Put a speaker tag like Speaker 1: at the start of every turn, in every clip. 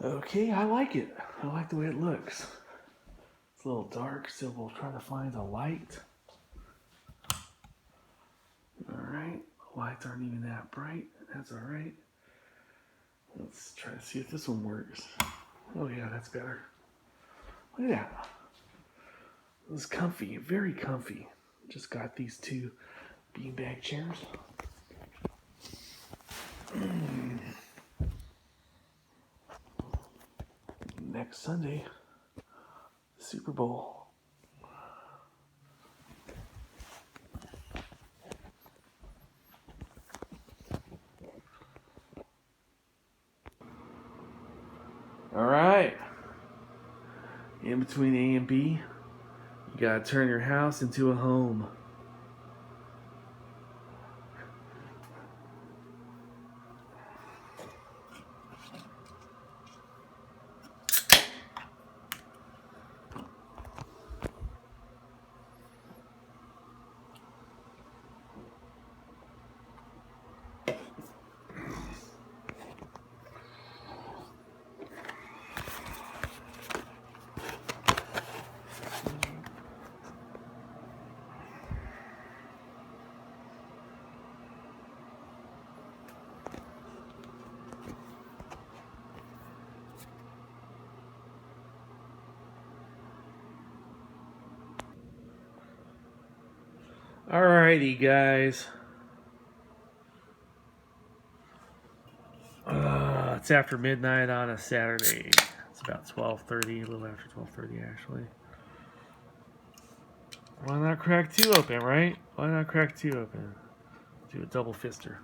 Speaker 1: Okay, I like it. I like the way it looks. It's a little dark, so we'll try to find a light. Alright, the lights aren't even that bright. That's alright. Let's try to see if this one works. Oh yeah, that's better. Look at that. It was comfy, very comfy. Just got these two beanbag chairs. Next Sunday, Super Bowl. All right. In between A and B, you gotta turn your house into a home. Alrighty, guys. It's after midnight on a Saturday. It's about 12:30, a little after 12:30 actually. Why not crack two open, right? Why not crack two open? Do a double fister.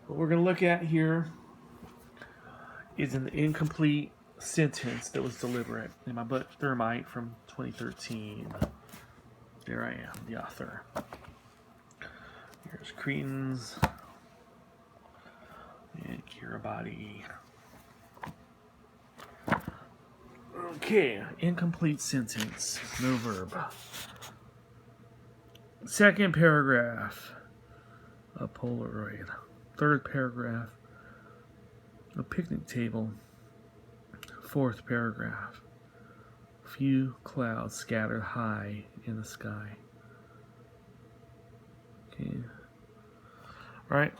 Speaker 1: What we're going to look at here is an incomplete sentence that was deliberate in my book Thermite from 2013. There I am, the author. Here's Cretans and Kiribati. Okay, incomplete sentence, no verb. Second paragraph, a Polaroid. Third paragraph, a picnic table. Fourth paragraph, few clouds scattered high in the sky. Okay. All right,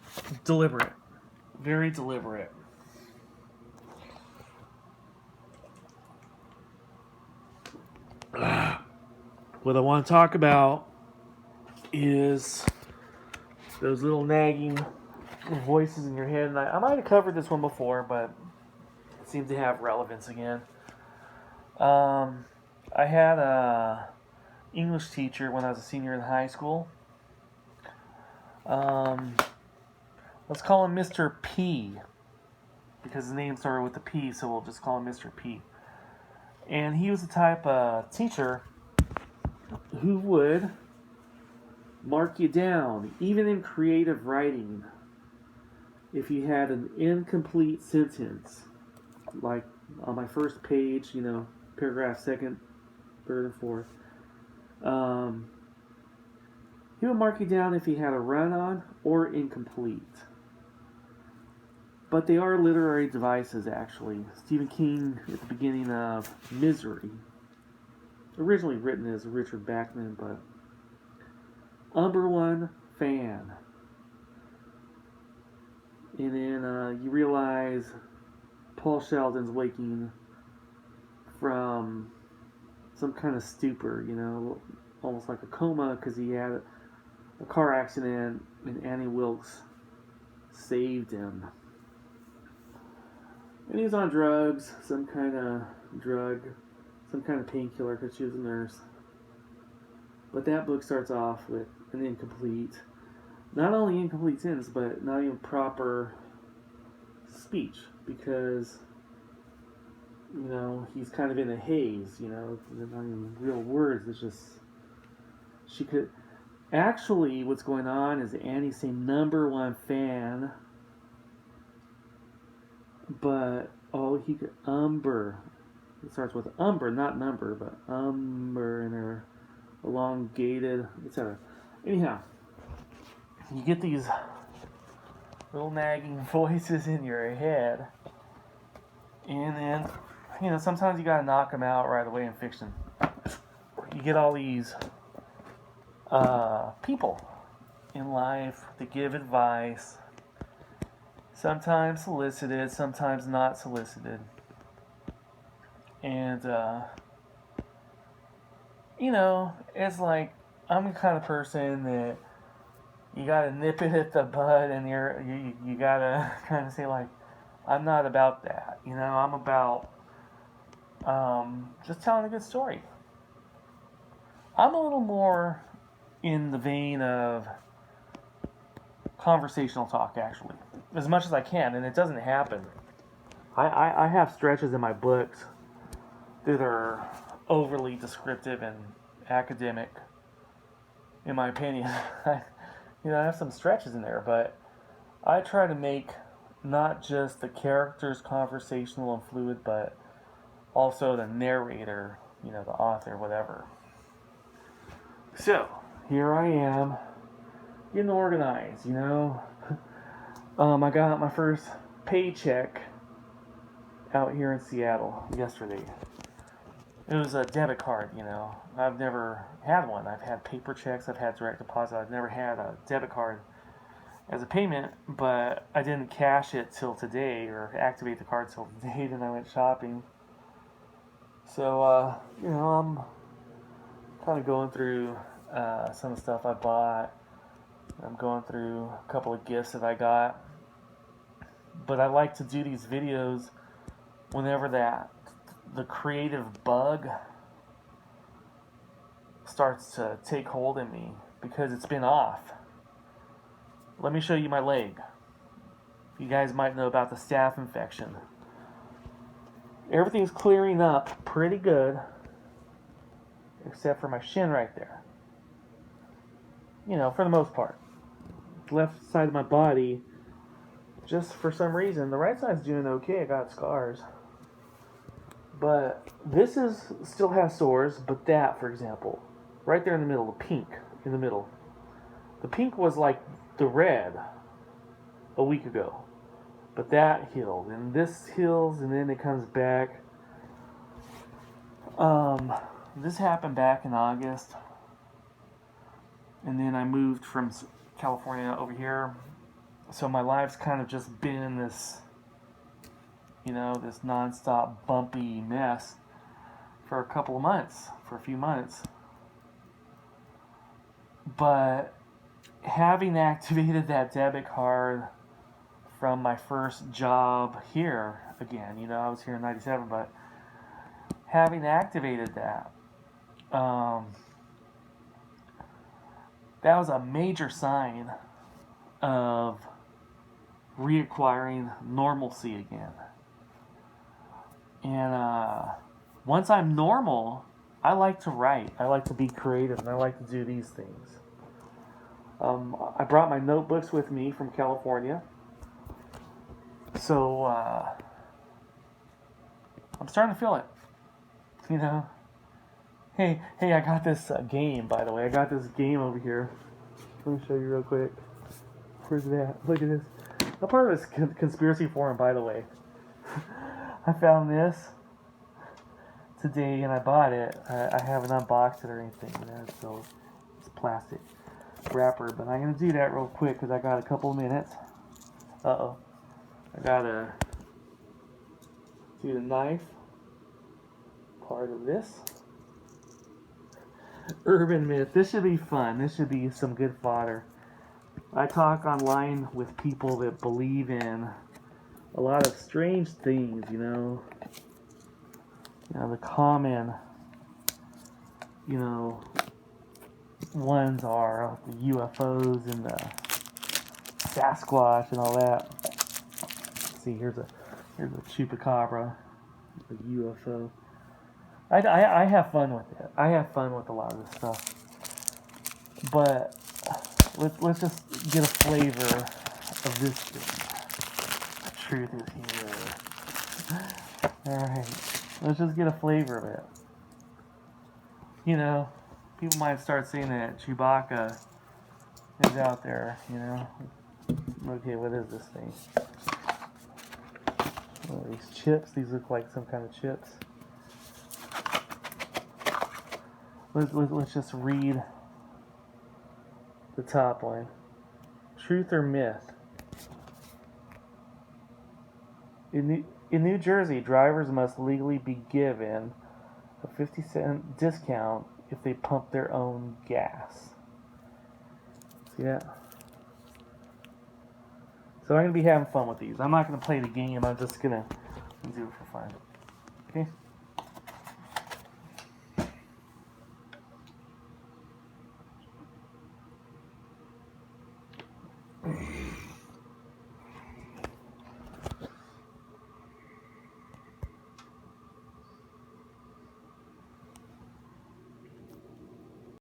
Speaker 1: deliberate, very deliberate. What I want to talk about is those little nagging voices in your head. And I might have covered this one before, but it seems to have relevance again. I had a English teacher when I was a senior in high school. Let's call him Mr. P, because his name started with a P, so we'll just call him Mr. P. And he was the type of teacher who would mark you down, even in creative writing, if you had an incomplete sentence. Like on my first page, paragraph second, third, and fourth. He would mark you down if you had a run-on or incomplete. But they are literary devices, actually. Stephen King, at the beginning of Misery, originally written as Richard Bachman, but number one fan. And then you realize Paul Sheldon's waking from some kind of stupor, almost like a coma, because he had a car accident and Annie Wilkes saved him. And he was on drugs, some kind of painkiller, because she was a nurse. But that book starts off with an incomplete, not only incomplete sentence, but not even proper speech, because, he's kind of in a haze, they're not even real words, it's just, she could, actually what's going on is Annie's saying number one fan, but he could it starts with umber, not number, but umber, and her elongated, etc. Anyhow, you get these little nagging voices in your head, and then, you know, sometimes you gotta knock them out right away in fiction. You get all these people in life that give advice, sometimes solicited, sometimes not solicited. And, you know, it's like, I'm the kind of person that you gotta nip it at the bud, and you gotta kind of say, like, I'm not about that. You know, I'm about just telling a good story. I'm a little more in the vein of conversational talk, actually, as much as I can, and it doesn't happen. I have stretches in my books that are overly descriptive and academic, in my opinion. I have some stretches in there, but I try to make not just the characters conversational and fluid, but also the narrator, the author, whatever. So, here I am, getting organized, I got my first paycheck out here in Seattle yesterday. It was a debit card, I've never had one. I've had paper checks, I've had direct deposit. I've never had a debit card as a payment, but I didn't cash it till today, or activate the card till today, then I went shopping. So, I'm kind of going through some of the stuff I bought. I'm going through a couple of gifts that I got. But I like to do these videos whenever the creative bug starts to take hold in me, because it's been off. Let me show you my leg. You guys might know about the staph infection. Everything's clearing up pretty good, except for my shin right there. For the most part. The left side of my body, just for some reason, the right side's doing okay. I got scars. But this still has sores, but that, for example, right there in the middle, the pink in the middle. The pink was like the red a week ago. But that healed, and this heals, and then it comes back. This happened back in August, and then I moved from California over here, so my life's kind of just been this, this non-stop bumpy mess for a few months. But having activated that debit card from my first job here again, I was here in 97, but having activated that, that was a major sign of reacquiring normalcy again. And once I'm normal, I like to write, I like to be creative, and I like to do these things. I brought my notebooks with me from California. So, I'm starting to feel it, Hey, I got this game, by the way. I got this game over here. Let me show you real quick. Where's it at? Look at this. I'm part of this conspiracy forum, by the way. I found this today, and I bought it. I haven't unboxed it or anything, so it's plastic wrapper. But I'm going to do that real quick, because I got a couple of minutes. Uh-oh. I gotta do the knife part of this. Urban myth. This should be fun. This should be some good fodder. I talk online with people that believe in a lot of strange things, the common, ones are the UFOs and the Sasquatch and all that. See, here's a chupacabra, a UFO. I have fun with it. I have fun with a lot of this stuff. But let's just get a flavor of this thing. The truth is here. Alright. Let's just get a flavor of it. People might start saying that Chewbacca is out there, you know. Okay, what is this thing? Oh, these chips, these look like some kind of chips. Let's just read the top one. Truth or myth? In New Jersey, drivers must legally be given a 50-cent discount if they pump their own gas. See that? So I'm going to be having fun with these. I'm not going to play the game. I'm just going to do it for fun. Okay?